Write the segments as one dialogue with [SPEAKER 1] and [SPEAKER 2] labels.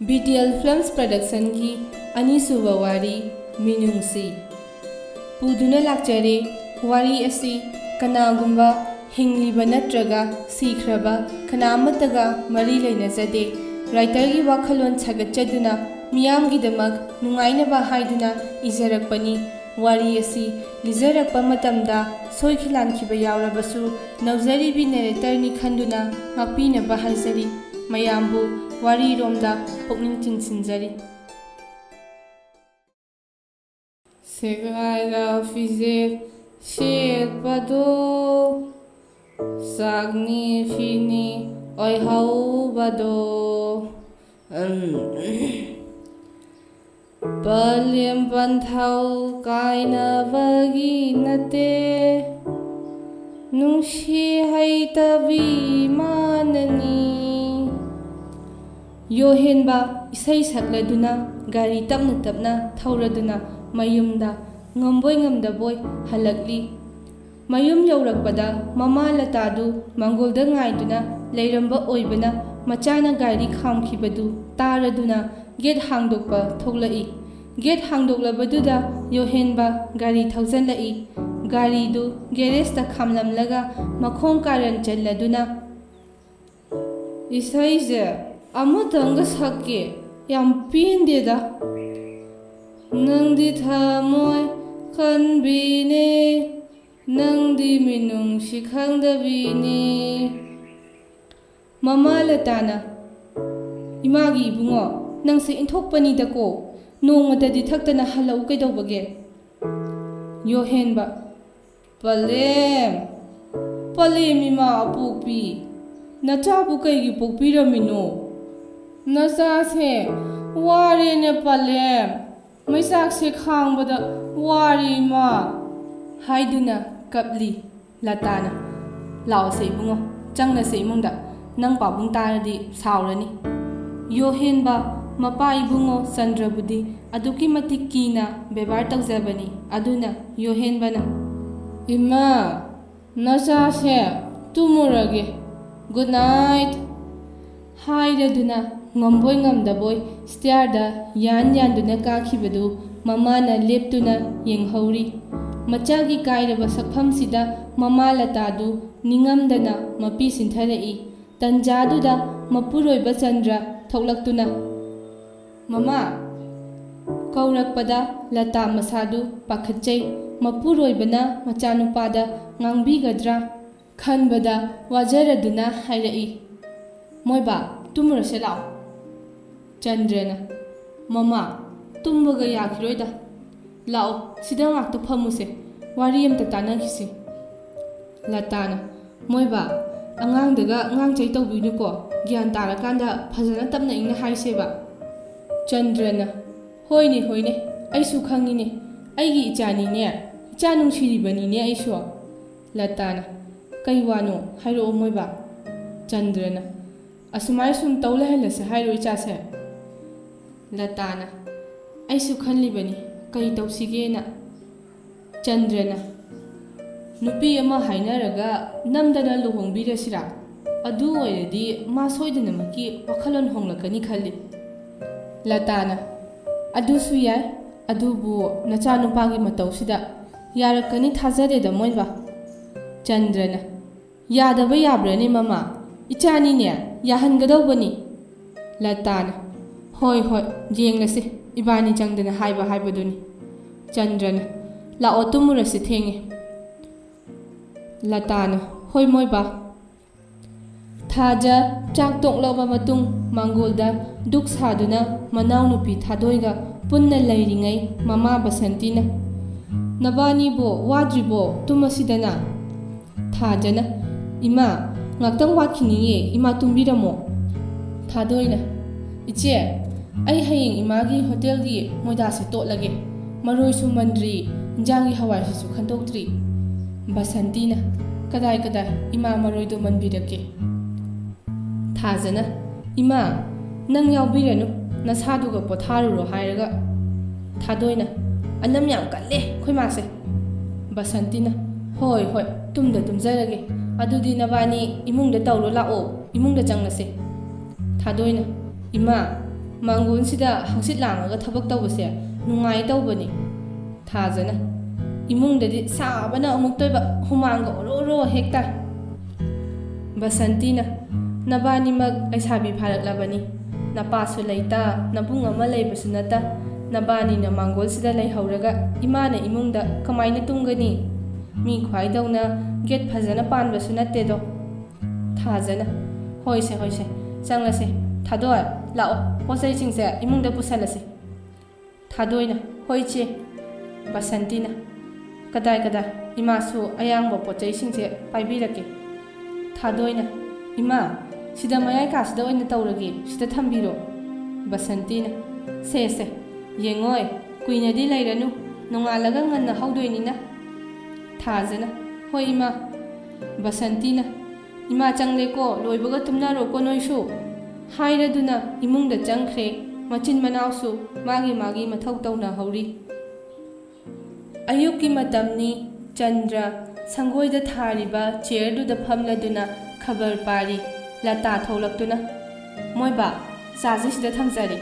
[SPEAKER 1] BTL Films Production की अनीसुबा वारी मिनुंगसी पुदुना लाक्चरे वारी असी कनागुंबा हिंगलिबा नत्रगा सीख्रबा कनामतगा मरी लेनजदे राइटर की वाखलोन छगच्चदुना मियामगिदमक नुंगाइनबा हाइदुना इजरकपनी वारी असी लिजरकपा मतमदा सोइखिलानखिबा यावरबसु नवजरीबी नरेटरनी खंदुना ngakpinaba haizari mayambu wari romda pukning chinsinjari Segaida fize shekpado sagni fini oi haubado Palim banthau kaina bagi nate Nungshi haitabi manani Yohenba isai sakladuna gari tapna tapna thauraduna mayumda ngamboi ngamdaboi halakli mayum yaurakpada mama latadu mangolda ngaiduna leiramba oibana machana gari khamkhibadu taraduna gate hangdokpa thoglai gate hangdoklabaduda yohenba gari thaujanlai gari du garage ta khamlamlaga makhong karan challaduna isaije amatanga sakke yam pindeda nangdi thamoy khanbine nangdi minung shikhangdabini mama latana imagi bungo nangse inthokpani dako nongmadadi thaktana halau kaidobage yohenba palem ima apukpi nachabu kaigi pokpiramino nacha se wari ne palem maisak se khangbada wari ma haiduna kapli latana lao se bungo changna se imungda nang pabung taradi saurani yohenba mapa ibungo sandrabudi aduki matikina bebar tawjabani aduna yohenbana Ima, nacha se tumurage. Good night. Haidaduna ngamboi ngamdaboi stairda yan duna kakhibadu mamana leptuna yenghauri. Machagi kairaba sakphamsida mama latadu ningamdana mapi sintharai. Tanjaduda mapuroiba chandra thoklaktuna. Mama kaurakpada lata masadu pakhatchai mapuroibana machanupada ngangbigadra khanbada wajaraduna hairai moiba tumurase lao Chandrana mama tumbaga yakhiroida lao sida ngakta phamuse wari amta tanakhisi latana moiba angangdaga angangchai tawbinu ko gyan tarakanda phajana tapna ingna haiseba Chandrana hoine aisu khangine aigi ichani ne icha nungshiribani ne aisho latana kaiwano hairo moiba Chandrana asumai sum tawla helase hairo icha se latana aisu khanlibani kai tawsigena Chandrana nupi ama hainaraga namdana luhongbirasira adu oiradi ma soidana maki wakhalon honglakani khalli latana adusu yai adubu nachanupagi matawsida yarakani thajadeda moiba Chandrana yadaba yabrani mama ichani ne yahangadawbani latana hoi yenglase ibani changdana haibaduni Chandrana lao tumurase thenge latana hoi moiba Thaja chak toklaba matung mangolda duk saduna manau nupi thadoiga punna lairingai mama basantina nabani bo wadribo tumasidana Thajana ima ngaktang wakhiniye ima tumbiramo thadoina iche ai hayeng imagi hotel gi moida se totlage maroi su mandri jangi hawai su khantoktri basantina kadai ima maroi do manbirake Thajana ima nang yaubiranu nasaduga potharuro hairaga thadoina anam yam kalle khoi mase basantina hoi tumda tumjarage adudi nabani imungda tawro lao imungda changlase thadoina ima ꯃꯥꯡꯒꯣꯟꯁꯤꯗ ꯍꯪꯆꯤꯠ ꯂꯥꯡꯉꯒ ꯊꯕꯛ ꯇꯧꯕꯁꯦ ꯅꯨꯡꯉꯥꯏ ꯇꯧꯕꯅꯤ ꯊꯥꯖꯅ ꯏꯃꯨꯡꯗꯗꯤ ꯁꯥꯕꯅ ꯑꯃꯨꯛꯇꯣꯏꯕ ꯍꯨꯃꯥꯡꯒ ꯑꯣꯔꯣ ꯑꯣꯔꯣ ꯍꯦꯛ ꯇꯥꯏ ꯕꯁꯟꯇꯤꯅ ꯅꯕꯥꯅꯤꯃꯛ ꯂꯩꯁꯥꯕꯤ ꯐꯥꯔꯛꯂꯕꯅꯤ ꯅꯄꯥꯁꯨ ꯂꯩꯇ ꯅꯕꯨꯡ ꯑꯃ ꯂꯩꯕꯁꯨ ꯅꯠꯇ ꯅꯕꯥꯅꯤꯅ ꯃꯥꯡꯒꯣꯜꯁꯤꯗ ꯂꯩꯍꯧꯔꯒ ꯏꯃꯥꯅ ꯏꯃꯨꯡꯗ ꯀꯃꯥꯏꯅ ꯇꯨꯝꯒꯅꯤ ꯃꯤ ꯈ꯭ꯋꯥꯏꯗꯧꯅ ꯒꯦꯠ ꯐꯖꯅ ꯄꯥꯟꯕꯁꯨ ꯅꯠꯇꯦꯗꯣ ꯊꯥꯖꯅ ꯍꯣꯏꯁꯦ ꯍꯣꯏꯁꯦ ꯆꯪꯂꯁꯦ ꯊꯥꯗꯣꯏ ꯂꯥꯛꯑꯣ ꯄꯣꯠꯆꯩꯁꯤꯡꯁꯦ ꯏꯃꯨꯡꯗ ꯄꯨꯁꯜꯂꯁꯤ ꯊꯥꯗꯣꯏꯅ ꯍꯣꯏ ꯆꯦ ꯕꯁꯟꯇꯤꯅ ꯀꯗꯥꯏ ꯏꯃꯥꯁꯨ ꯑꯌꯥꯡꯕ ꯄꯣꯠꯆꯩꯁꯤꯡꯁꯦ ꯄꯥꯏꯕꯤꯔꯛꯀꯦ ꯊꯥꯗꯣꯏꯅ ꯏꯃꯥ ꯁꯤꯗ ꯃꯌꯥꯏ ꯀꯥꯁꯤꯗ ꯑꯣꯏꯅ ꯇꯧꯔꯒꯦ ꯁꯤꯗ ꯊꯝꯕꯤꯔꯣ ꯕꯁꯟꯇꯤꯅ ꯁꯦ ꯌꯦꯡꯉꯣꯏ ꯀꯨꯏꯅꯗꯤ ꯂꯩꯔꯅꯨ ꯅꯣꯡꯉꯥꯜꯂꯒ ꯉꯟꯅ ꯍꯧꯗꯣꯏꯅꯤꯅ ꯊꯥꯖꯅ ꯍꯣꯏ ꯏꯃꯥ ꯕꯁꯟꯇꯤꯅ ꯏꯃꯥ ꯆꯪꯂꯦꯀꯣ ꯂꯣꯏꯕꯒ ꯇꯨꯝꯅꯔꯣꯀꯣ ꯅꯣꯏꯁꯨ ꯍꯥꯏꯔꯗꯨꯅ ꯏꯃꯨꯡꯗ ꯆꯪꯈ꯭ꯔꯦ ꯃꯆꯤꯟ ꯃꯅꯥꯎꯁꯨ ꯃꯥꯒꯤ ꯃꯊꯧ ꯇꯧꯅꯍꯧꯔꯤ ꯑꯌꯨꯛꯀꯤ ꯃꯇꯝꯅꯤ ꯆꯟꯗ꯭ꯔ ꯁꯪꯒꯣꯏꯗ ꯊꯥꯔꯤꯕ ꯆꯤꯌꯔꯗꯨꯗ ꯐꯝꯂꯗꯨꯅ ꯈꯕꯔ ꯄꯥꯔꯤ ꯂꯇꯥ ꯊꯣꯛꯂꯛꯇꯨꯅ ꯃꯣꯏꯕꯥ ꯆꯥꯁꯤ ꯁꯤꯗ ꯊꯝꯖꯔꯤ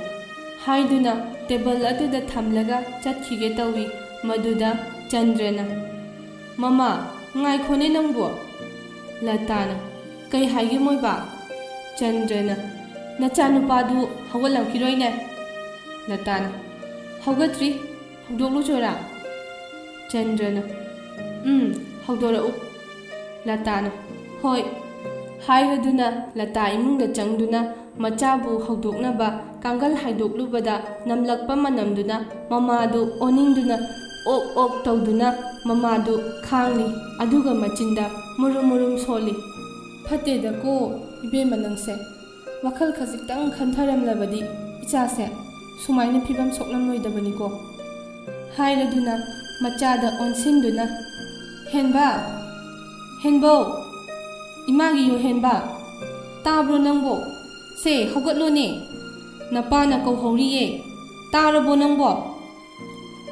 [SPEAKER 1] ꯍꯥꯏꯗꯨꯅ ꯇꯦꯕꯜ ꯑꯗꯨꯗ ꯊꯝꯂꯒ ꯆꯠꯈꯤꯒꯦ ꯇꯧꯏ ꯃꯗꯨꯗ ꯆꯟꯗ꯭ꯔꯅ ꯃꯃꯥ ꯉꯥꯏꯈꯣꯅꯦ ꯅꯪꯕꯨ ꯂꯇꯥꯅ ꯀꯩ ꯍꯥꯏꯒꯦ ꯃꯣꯏꯕꯥ ꯆꯟꯗ꯭ꯔꯅ ꯅꯆꯥꯅꯨꯄꯥꯗꯨ ꯍꯧꯒꯠꯂꯝꯈꯤꯔꯣꯏꯅꯦ ꯂꯇꯥꯅ ꯍꯧꯒꯠꯇ꯭ꯔꯤ ꯍꯧꯗꯣꯛꯂꯨ ꯆꯣꯔꯥ ꯆꯟꯗ꯭ꯔꯅ ꯍꯧꯗꯣꯔꯛꯎ ꯂꯇꯥꯅ ꯍꯣꯏ ꯍꯥꯏꯔꯗꯨꯅ ꯂꯇꯥ ꯏꯃꯨꯡꯗ ꯆꯪꯗꯨꯅ ꯃꯆꯥꯕꯨ ꯍꯧꯗꯣꯛꯅꯕ ꯀꯥꯡꯒꯜ ꯍꯥꯏꯗꯣꯛꯂꯨꯕꯗ ꯅꯝꯂꯛꯄ ꯃꯅꯝꯗꯨꯅ ꯃꯃꯥꯗꯨ ꯑꯣꯅꯤꯡꯗꯨꯅ ꯑꯣꯛ ꯑꯣꯛ ꯇꯧꯗꯨꯅ ꯃꯃꯥꯗꯨ ꯈꯥꯡꯂꯤ ꯑꯗꯨꯒ ꯃꯆꯤꯟꯗ ꯃꯨꯔꯨꯝ ꯃꯨꯔꯨꯝ ꯁꯣꯜꯂꯤ ꯐꯠꯇꯦꯗꯀꯣ ꯏꯕꯦꯝꯃ ꯅꯪꯁꯦ ꯋꯥꯈꯜ ꯈꯖꯤꯛꯇꯪ ꯈꯟꯊꯔꯝꯂꯕꯗꯤ ꯏꯆꯥꯁꯦ ꯁꯨꯃꯥꯏꯅ ꯐꯤꯕꯝ ꯁꯣꯛꯂꯝꯂꯣꯏꯗꯕꯅꯤꯀꯣ ꯍꯥꯏꯔꯗꯨꯅ ꯃꯆꯥꯗ ꯑꯣꯟꯁꯤꯟꯗꯨꯅ ꯍꯦꯟꯕꯧ ꯏꯃꯥꯒꯤ ꯌꯣꯍꯦꯟꯕ ꯇꯥꯕ꯭ꯔꯣ ꯅꯪꯕꯣ ꯁꯦ ꯍꯧꯒꯠꯂꯣꯅꯦ ꯅꯄꯥꯅ ꯀꯧꯍꯧꯔꯤꯌꯦ ꯇꯥꯔꯕꯣ ꯅꯪꯕꯣ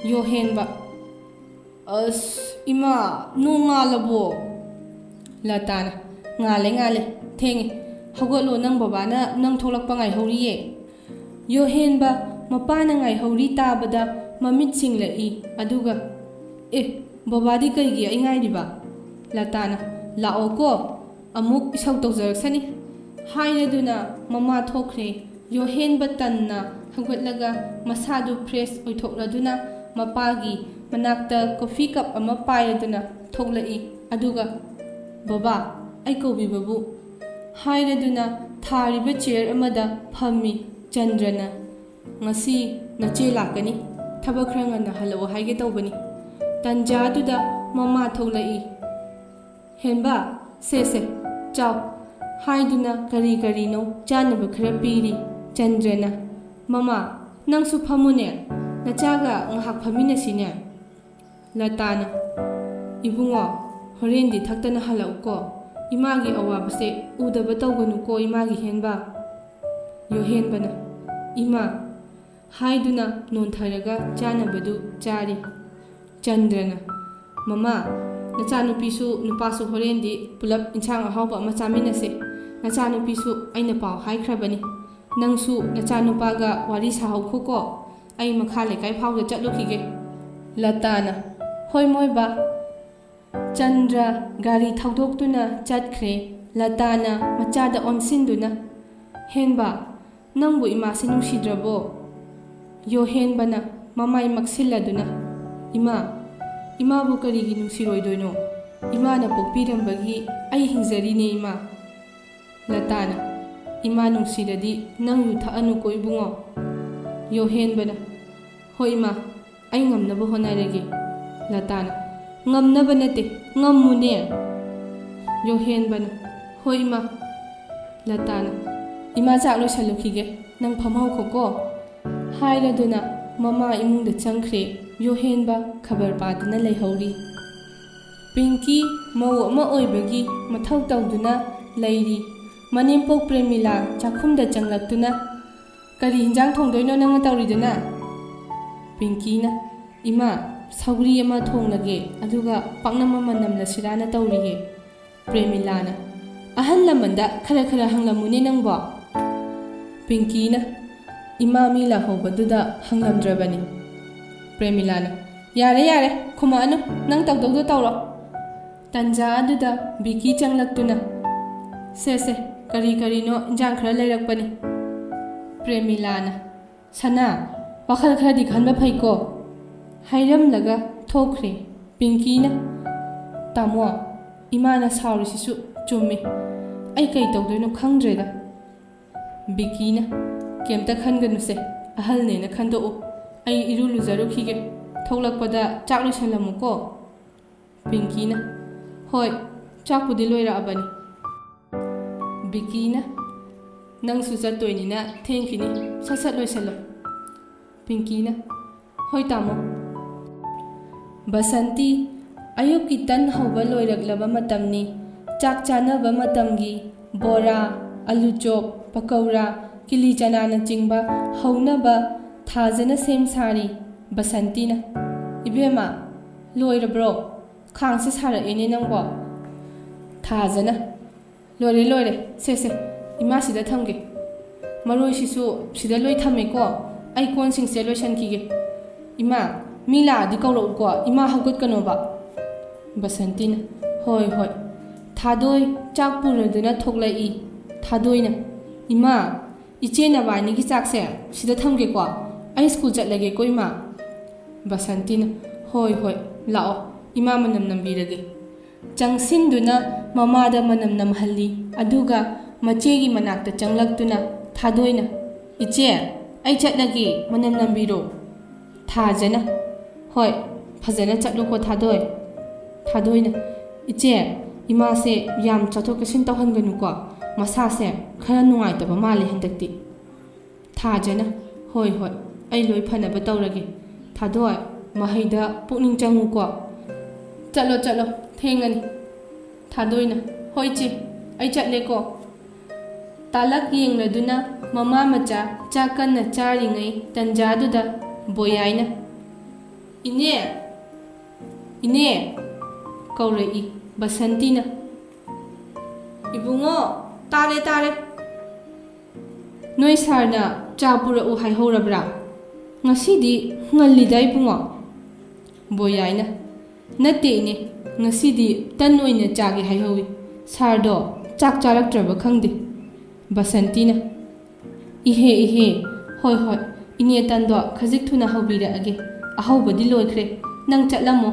[SPEAKER 1] ꯌꯣꯍꯦꯟꯕ ꯑꯁ ꯏꯃꯥ ꯅꯣꯡꯉꯥꯜꯂꯕꯣ ꯂꯇꯥꯅ ꯉꯥꯜꯂꯦ ꯊꯦꯡꯉꯦ ꯍꯧꯒꯠꯂꯣ ꯅꯪ ꯕꯕꯥꯅ ꯅꯪ ꯊꯣꯛꯂꯛꯄ ꯉꯥꯏꯍꯧꯔꯤꯌꯦ ꯌꯣꯍꯦꯟꯕ ꯃꯄꯥꯅ ꯉꯥꯏꯍꯧꯔꯤ ꯇꯥꯕꯗ ꯃꯃꯤꯠ ꯁꯤꯡꯂꯛꯏ ꯑꯗꯨꯒ ꯕꯕꯥꯗꯤ ꯀꯩꯒꯤ ꯑꯩ ꯉꯥꯏꯔꯤꯕ ꯂꯇꯥꯅ ꯂꯥꯛꯑꯣꯀꯣ ꯑꯃꯨꯛ ꯏꯁꯧ ꯇꯧꯖꯔꯛꯁꯅꯤ ꯍꯥꯏꯔꯗꯨꯅ ꯃꯃꯥ ꯊꯣꯛꯈ꯭ꯔꯦ ꯌꯣꯍꯦꯟꯕ ꯇꯟꯅ ꯍꯧꯒꯠꯂꯒ ꯃꯁꯥꯗꯨ ꯐ꯭ꯔꯦꯁ ꯑꯣꯏꯊꯣꯛꯂꯗꯨꯅ ꯃꯄꯥꯒꯤ ꯃꯅꯥꯛꯇ ꯀꯣꯐꯤ ꯀꯞ ꯑꯃ ꯄꯥꯏꯔꯗꯨꯅ ꯊꯣꯛꯂꯛꯏ ꯑꯗꯨꯒ ꯕꯕꯥ ꯑꯩ ꯀꯧꯕꯤꯕꯕꯨ ꯍꯥꯏꯔꯗꯨꯅ ꯊꯥꯔꯤꯕ ꯆꯤꯌꯔ ꯑꯃꯗ ꯐꯝꯃꯤ ꯆꯟꯗ꯭ꯔꯅ ꯉꯁꯤ ꯅꯆꯦ ꯂꯥꯛꯀꯅꯤ ꯊꯕꯛ ꯈꯔ ꯉꯟꯅ ꯍꯜꯂꯛꯑꯣ ꯍꯥꯏꯒꯦ ꯇꯧꯕꯅꯤ ꯇꯟꯖꯥꯗꯨꯗ ꯃꯃꯥ ꯊꯣꯛꯂꯛꯏ ꯍꯦꯟꯕ ꯁꯦ ꯆꯥꯎ ꯍꯥꯏꯗꯨꯅ ꯀꯔꯤꯅꯣ ꯆꯥꯅꯕ ꯈꯔ ꯄꯤꯔꯤ ꯆꯟꯗ꯭ꯔꯅ ꯃꯃꯥ ꯅꯪꯁꯨ ꯐꯝꯃꯨꯅꯦ ꯅꯆꯥꯒ ꯉꯥꯏꯍꯥꯛ ꯐꯝꯃꯤꯟꯅꯁꯤꯅꯦ ꯂꯇꯥꯅ ꯏꯕꯨꯡꯉꯣ ꯍꯣꯔꯦꯟꯗꯤ ꯊꯛꯇꯅ ꯍꯜꯂꯛꯎꯀꯣ ꯏꯃꯥꯒꯤ ꯑꯋꯥꯕꯁꯦ ꯎꯗꯕ ꯇꯧꯒꯅꯨꯀꯣ ꯏꯃꯥꯒꯤ ꯍꯦꯟꯕ ꯌꯣꯍꯦꯟꯕꯅ ꯏꯃꯥ ꯍꯥꯏꯗꯨꯅ ꯅꯣꯟꯊꯔꯒ ꯆꯥꯅꯕꯗꯨ ꯆꯥꯔꯤ ꯆꯟꯗ꯭ꯔꯅ ꯃꯃꯥ ꯅꯆꯥꯅꯨꯄꯤꯁꯨ ꯅꯨꯄꯥꯁꯨ ꯍꯣꯔꯦꯟꯗꯤ ꯄꯨꯂꯞ ꯏꯟꯁꯥꯡ ꯑꯍꯥꯎꯕ ꯑꯃ ꯆꯥꯃꯤꯟꯅꯁꯦ ꯅꯆꯥꯅꯨꯄꯤꯁꯨ ꯑꯩꯅ パꯎ ꯍꯥꯏꯈ꯭ꯔꯕꯅꯤ ꯅꯪꯁꯨ ꯅꯆꯥꯅꯨꯄꯥꯒ ꯋꯥꯔꯤ ꯁꯥꯍꯧꯈꯣꯀꯣ ꯑꯩ ꯃꯈꯥ ꯂꯩꯀꯥꯏ ꯐꯥꯎꯗ ꯆꯠꯂꯨꯈꯤꯒꯦ ꯂꯇꯥꯅ ꯍꯣꯏ ꯃꯣꯏꯕꯥ ꯆꯟꯗ꯭ꯔ ꯒꯥꯔꯤ ꯊꯧꯗꯣꯛꯇꯨꯅ ꯆꯠꯈ꯭ꯔꯦ ꯂꯇꯥꯅ ꯃꯆꯥꯗ ꯑꯣꯟꯁꯤꯟꯗꯨꯅ ꯍꯦꯟꯕ ꯅꯪꯕꯨ ꯏꯃꯥꯁꯦ ꯅꯨꯡꯁꯤꯗ꯭ꯔꯕꯣ ꯌꯣꯍꯦꯟꯕꯅ ꯃꯃꯥꯏ ꯃꯛꯁꯤꯜꯂꯗꯨꯅ ꯏꯃꯥꯕꯨ ꯀꯔꯤꯒꯤ ꯅꯨꯡꯁꯤꯔꯣꯏꯗꯣꯏꯅꯣ ꯏꯃꯥꯅ ꯄꯣꯛꯄꯤꯔꯝꯕꯒꯤ ꯑꯩ ꯍꯤꯡꯖꯔꯤꯅꯦ ꯏꯃꯥ ꯂꯇꯥꯅ ꯏꯃꯥ ꯅꯨꯡꯁꯤꯔꯗꯤ ꯅꯪ ꯌꯨ ꯊꯛꯑꯅꯨꯀꯣ ꯏꯕꯨꯡꯉꯣ ꯌꯣꯍꯦꯟꯕꯅ ꯍꯣꯏ ꯏꯃꯥ ꯑꯩ ꯉꯝꯅꯕ ꯍꯣꯠꯅꯔꯒꯦ ꯂꯇꯥꯅ ꯉꯝꯅꯕ ꯅꯠꯇꯦ ꯉꯝꯃꯨꯅꯦ ꯌꯣꯍꯦꯟꯕꯅ ꯍꯣꯏ ꯏꯃꯥ ꯂꯇꯥꯅ ꯏꯃꯥ ꯆꯥꯛ ꯂꯣꯏꯁꯜꯂꯨꯈꯤꯒꯦ ꯅꯪ ꯐꯝꯍꯧꯈꯣꯀꯣ ꯍꯥꯏꯔꯗꯨꯅ ꯃꯃꯥ ꯏꯃꯨꯡꯗ ꯆꯪꯈ꯭ꯔꯦ ꯌꯣꯍꯦꯟꯕ ꯈꯕꯔ ꯄꯥꯗꯨꯅ ꯂꯩꯍꯧꯔꯤ ꯄꯤꯡꯀꯤ ꯃꯧ ꯑꯃ ꯑꯣꯏꯕꯒꯤ ꯃꯊꯧ ꯇꯧꯗꯨꯅ ꯂꯩꯔꯤ ꯃꯅꯦꯝꯄꯣꯛ ꯄ꯭ꯔꯦꯃꯤꯂꯥ ꯆꯥꯛꯈꯨꯝꯗ ꯆꯪꯂꯛꯇꯨꯅ ꯀꯔꯤ ꯍꯤꯟꯖꯥꯡ ꯊꯣꯡꯗꯣꯏꯅꯣ ꯅꯪꯅ ꯇꯧꯔꯤꯗꯨꯅ ꯄꯤꯡꯀꯤꯅ ꯏꯃꯥ ꯁꯧꯒ꯭ꯔꯤ ꯑꯃ ꯊꯣꯡꯂꯒꯦ ꯑꯗꯨꯒ ꯄꯥꯛꯅꯝ ꯑꯃ ꯅꯝꯂꯁꯤꯔꯥꯅ ꯇꯧꯔꯤꯌꯦ ꯄ꯭ꯔꯦꯃꯤꯂꯥꯅ ꯑꯍꯜ ꯂꯃꯟꯗ ꯈꯔ ꯍꯪꯂꯝꯃꯨꯅꯦ ꯅꯪꯕꯣ ꯄꯤꯡꯀꯤꯅ ꯏꯃꯥ ꯃꯤ ꯂꯥꯛꯍꯧꯕꯗꯨꯗ ꯍꯪꯂꯝꯗ꯭ꯔꯕꯅꯤ꯫ ꯄ꯭ꯔꯦꯃꯤꯂꯥꯅ ꯌꯥꯔꯦ ꯌꯥꯔꯦ ꯈꯨꯝꯃꯛꯑꯅꯨ, ꯅꯪ ꯇꯧꯗꯧꯗꯣ ꯇꯧꯔꯣ꯫ ꯇꯟꯖꯥ ꯑꯗꯨꯗ ꯕꯤꯀꯤ ꯆꯪꯂꯛꯇꯨꯅ ꯁꯦ ꯀꯔꯤ ꯀꯔꯤꯅꯣ ꯏꯟꯖꯥꯡ ꯈꯔ ꯂꯩꯔꯛꯄꯅꯤ꯫ ꯄ꯭ꯔꯦꯃꯤꯂꯥꯅ ꯁꯅꯥ ꯋꯥꯈꯜ ꯈꯔꯗꯤ ꯈꯟꯕ ꯐꯩꯀꯣ ꯍꯥꯏꯔꯝꯂꯒ ꯊꯣꯛꯈ꯭ꯔꯦ꯫ ꯄꯤꯡꯀꯤꯅ ꯇꯥꯃꯣ ꯏꯃꯥꯅ ꯁꯥꯎꯔꯤꯁꯤꯁꯨ ꯆꯨꯝꯃꯤ, ꯑꯩ ꯀꯩ ꯇꯧꯗꯣꯏꯅꯣ ꯈꯪꯗ꯭ꯔꯦꯗ꯫ ꯕꯤꯀꯤꯅ ꯀꯩꯝꯇ ꯈꯟꯒꯅꯨꯁꯦ, ꯑꯍꯜꯅꯦꯅ ꯈꯟꯗꯣꯛꯎ, ꯑꯩ ꯏꯔꯨ ꯂꯨꯖꯔꯨꯈꯤꯒꯦ, ꯊꯣꯛꯂꯛꯄꯗ ꯆꯥꯛ ꯂꯣꯏꯁꯜꯂꯝꯃꯨꯀꯣ꯫ ꯄꯤꯡꯀꯤꯅ ꯍꯣꯏ ꯆꯥꯛꯄꯨꯗꯤ ꯂꯣꯏꯔꯛꯑꯕꯅꯤ꯫ ꯕꯤꯀꯤꯅ ꯅꯪꯁꯨ ꯆꯠꯇꯣꯏꯅꯤꯅ ꯊꯦꯡꯈꯤꯅꯤ, ꯁꯠ ꯁꯠ ꯂꯣꯏꯁꯜꯂꯣ꯫ ꯄꯤꯡꯀꯤꯅ ꯍꯣꯏ ꯇꯥꯃꯣ꯫ ꯕꯁꯟꯇꯤ ꯑꯌꯨꯛꯀꯤ ꯇꯟ ꯍꯧꯕ ꯂꯣꯏꯔꯛꯂꯕ ꯃꯇꯝꯅꯤ꯫ ꯆꯥꯛ ꯆꯥꯅꯕ ꯃꯇꯝꯒꯤ ꯕꯣꯔꯥ, ꯑꯂꯨ ꯆꯣꯞ, ꯄꯀꯧꯔꯥ, ꯀꯤꯂꯤ ꯆꯅꯥꯅꯆꯤꯡꯕ ꯍꯧꯅꯕ ꯊꯥꯖꯅ ꯁꯦꯝ ꯁꯥꯔꯤ꯫ ꯕꯁꯟꯇꯤꯅ ꯏꯕꯦꯝꯃ ꯂꯣꯏꯔꯕ꯭ꯔꯣ? ꯈꯥꯡꯁꯦ ꯁꯥꯔꯛꯑꯦꯅꯦ ꯅꯪꯕꯣ꯫ ꯊꯥꯖꯅ ꯂꯣꯏꯔꯦ, ꯁꯦ ꯏꯃꯥ ꯁꯤꯗ ꯊꯝꯒꯦ, ꯃꯔꯣꯏꯁꯤꯁꯨ ꯁꯤꯗ ꯂꯣꯏ ꯊꯝꯃꯦꯀꯣ, ꯑꯩ ꯀꯣꯟꯁꯤꯡꯁꯦ ꯂꯣꯏꯁꯟꯈꯤꯒꯦ꯫ ꯏꯃꯥ ꯃꯤ ꯂꯥꯛꯑꯗꯤ ꯀꯧꯔꯛꯎꯀꯣ, ꯏꯃꯥ ꯍꯧꯒꯠꯀꯅꯣꯕ꯫ ꯕꯁꯟꯇꯤꯅ ꯍꯣꯏ ꯊꯥꯗꯣꯏ ꯆꯥꯛ ꯄꯨꯔꯗꯨꯅ ꯊꯣꯛꯂꯛꯏ꯫ ꯊꯥꯗꯣꯏꯅ ꯏꯃꯥ ꯏꯆꯦ ꯅꯕꯥꯅꯤꯒꯤ ꯆꯥꯛꯁꯦ ꯁꯤꯗ ꯊꯝꯒꯦꯀꯣ, ꯑꯩ ꯁ꯭ꯀꯨꯜ ꯆꯠꯂꯒꯦꯀꯣ ꯏꯃꯥ꯫ ꯕꯁꯟꯇꯤꯅ ꯍꯣꯏ ꯂꯥꯛꯑꯣ, ꯏꯃꯥ ꯃꯅꯝ ꯅꯝꯕꯤꯔꯒꯦ꯫ ꯆꯪꯁꯤꯟꯗꯨꯅ ꯃꯃꯥꯗ ꯃꯅꯝ ꯅꯝꯍꯜꯂꯤ, ꯑꯗꯨꯒ ꯃꯆꯦꯒꯤ ꯃꯅꯥꯛꯇ ꯆꯪꯂꯛꯇꯨꯅ ꯊꯥꯗꯣꯏꯅ ꯏꯆꯦ ꯑꯩ ꯆꯠꯂꯒꯦ, ꯃꯅꯝ ꯅꯝꯕꯤꯔꯣ꯫ ꯊꯥꯖꯅ ꯍꯣꯏ ꯐꯖꯅ ꯆꯠꯂꯨꯀꯣ ꯊꯥꯗꯣꯏ꯫ ꯊꯥꯗꯣꯏꯅ ꯏꯆꯦ ꯏꯃꯥꯁꯦ ꯌꯥꯝ ꯆꯠꯊꯣꯛ ꯆꯠꯁꯤꯟ ꯇꯧꯍꯟꯒꯅꯨꯀꯣ, ꯃꯁꯥꯁꯦ ꯈꯔ ꯅꯨꯡꯉꯥꯏꯇꯕ ꯃꯥꯜꯂꯦ ꯍꯟꯗꯛꯇꯤ꯫ ꯊꯥꯖꯅ ꯍꯣꯏ ꯑꯩ ꯂꯣꯏ ꯐꯅꯕ ꯇꯧꯔꯒꯦ꯫ ꯊꯥꯗꯣꯏ ꯃꯍꯩꯗ ꯄꯨꯛꯅꯤꯡ ꯆꯪꯉꯨꯀꯣ, ꯆꯠꯂꯣ ꯊꯦꯡꯉꯅꯤ꯫ ꯊꯥꯗꯣꯏꯅ ꯍꯣꯏ ꯏꯆꯦ ꯑꯩ ꯆꯠꯂꯦꯀꯣ꯫ ꯇꯥꯂꯛ ꯌꯦꯡꯂꯗꯨꯅ ꯃꯃꯥ ꯃꯆꯥ ꯆꯥꯛ ꯀꯟꯅ ꯆꯥꯔꯤꯉꯩ ꯇꯟꯖꯥꯗꯨꯗ ꯕꯣꯌꯥꯏꯅ ꯏꯅꯦ ꯀꯧꯔꯛꯏ꯫ ꯕꯁꯟꯇꯤꯅ ꯏꯕꯨꯡꯉꯣ ꯇꯥꯔꯦ, ꯅꯣꯏ ꯁꯥꯔꯅ ꯆꯥ ꯄꯨꯔꯛꯎ ꯍꯥꯏꯍꯧꯔꯕ꯭ꯔꯥ? ꯉꯁꯤꯗꯤ ꯉꯜꯂꯤꯗ ꯏꯕꯨꯡꯉꯣ꯫ ꯕꯣꯌꯥꯏꯅ ꯅꯠꯇꯦ ꯏꯅꯦ, ꯉꯁꯤꯗꯤ ꯇꯟ ꯑꯣꯏꯅ ꯆꯥꯒꯦ ꯍꯥꯏꯍꯧꯏ, ꯁꯥꯔꯗꯣ ꯆꯥꯛ ꯆꯥꯔꯛꯇ꯭ꯔꯕ ꯈꯪꯗꯦ꯫ ꯕꯁꯟꯇꯤꯅ ꯏꯍꯦ ꯍꯣꯏ ꯏꯅꯦ ꯇꯟꯗꯣ ꯈꯖꯤꯛ ꯊꯨꯅ ꯍꯧꯕꯤꯔꯛꯑꯒꯦ, ꯑꯍꯧꯕꯗꯤ ꯂꯣꯏꯈ꯭ꯔꯦ, ꯅꯪ ꯆꯠꯂꯝꯃꯣ,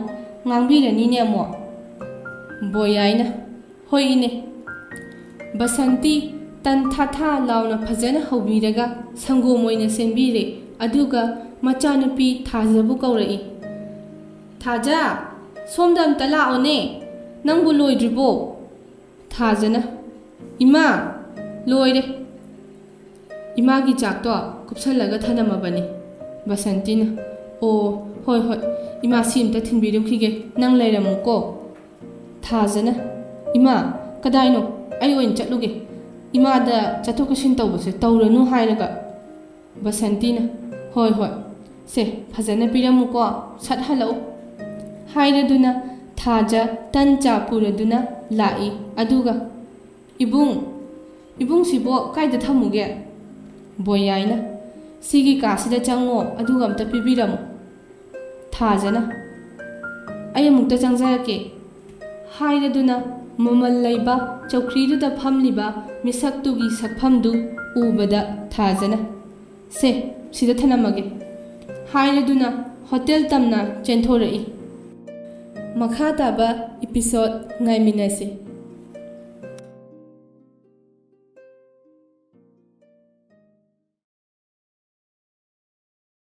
[SPEAKER 1] ꯉꯥꯡꯕꯤꯔꯅꯤꯅꯦ ꯑꯃꯨꯛ꯫ ꯕꯣꯌꯥꯏꯅ ꯍꯣꯏ ꯏꯅꯦ꯫ ꯕꯁꯟꯇꯤ ꯇꯟ ꯊꯥ ꯂꯥꯎꯅ ꯐꯖꯅ ꯍꯧꯕꯤꯔꯒ ꯁꯪꯒꯣꯝ ꯑꯣꯏꯅ ꯁꯦꯝꯕꯤꯔꯦ, ꯑꯗꯨꯒ ꯃꯆꯥꯅꯨꯄꯤ ꯊꯥꯖꯕꯨ ꯀꯧꯔꯛꯏ꯫ ꯊꯥꯖ ꯁꯣꯝꯗ ꯑꯝꯇ ꯂꯥꯛꯑꯣꯅꯦ, ꯅꯪꯕꯨ ꯂꯣꯏꯗ꯭ꯔꯤꯕꯣ? ꯊꯥꯖꯅ ꯏꯃꯥ ꯂꯣꯏꯔꯦ, ꯏꯃꯥꯒꯤ ꯆꯥꯛꯇꯣ ꯀꯨꯞꯁꯜꯂꯒ ꯊꯅꯝꯃꯕꯅꯤ꯫ ꯕꯁꯟꯇꯤꯅ ꯑꯣ ꯍꯣꯏ ꯏꯃꯥ ꯁꯤ ꯑꯝꯇ ꯊꯤꯟꯕꯤꯔꯨꯈꯤꯒꯦ, ꯅꯪ ꯂꯩꯔꯝꯃꯨꯀꯣ꯫ ꯊꯥꯖꯅ ꯏꯃꯥ ꯀꯗꯥꯏꯅꯣ, ꯑꯩ ꯑꯣꯏꯅ ꯆꯠꯂꯨꯒꯦ, ꯏꯃꯥꯗ ꯆꯠꯊꯣꯛ ꯆꯠꯁꯤꯟ ꯇꯧꯕꯁꯦ ꯇꯧꯔꯅꯨ ꯍꯥꯏꯔꯒ꯫ ꯕꯁꯟꯇꯤꯅ ꯍꯣꯏ ꯁꯦ ꯐꯖꯅ ꯄꯤꯔꯝꯃꯨꯀꯣ, ꯁꯠ ꯍꯜꯂꯛꯎ ꯍꯥꯏꯔꯗꯨꯅ ꯊꯥꯖ ꯇꯟ ꯆꯥ ꯄꯨꯔꯗꯨꯅ ꯂꯥꯛꯏ, ꯑꯗꯨꯒ ꯏꯕꯨꯡꯁꯤꯕꯣ ꯀꯥꯏꯗ ꯊꯝꯃꯨꯒꯦ? ꯕꯣꯌꯥꯏꯅ ꯁꯤꯒꯤ ꯀꯥꯁꯤꯗ ꯆꯪꯉꯣ, ꯑꯗꯨꯒ ꯑꯝꯇ ꯄꯤꯕꯤꯔꯝꯃꯨ꯫ ꯊꯥꯖꯅ ꯑꯩ ꯑꯃꯨꯛꯇ ꯆꯪꯖꯔꯛꯀꯦ ꯍꯥꯏꯔꯗꯨꯅ ꯃꯃꯜ ꯂꯩꯕ ꯆꯧꯀ꯭ꯔꯤꯗꯨꯗ ꯐꯝꯂꯤꯕ ꯃꯤꯁꯛꯇꯨꯒꯤ ꯁꯛꯐꯝꯗꯨ ꯎꯕꯗ ꯊꯥꯖꯅ ꯁꯦ ꯁꯤꯗ ꯊꯅꯝꯃꯒꯦ ꯍꯥꯏꯔꯗꯨꯅ ꯍꯣꯇꯦꯜ ꯇꯝꯅ ꯆꯦꯟꯊꯣꯔꯛꯏ꯫ ꯃꯈꯥ ꯇꯥꯕ ꯏꯄꯤꯁꯣꯗ ꯉꯥꯏꯃꯤꯟꯅꯁꯤ꯫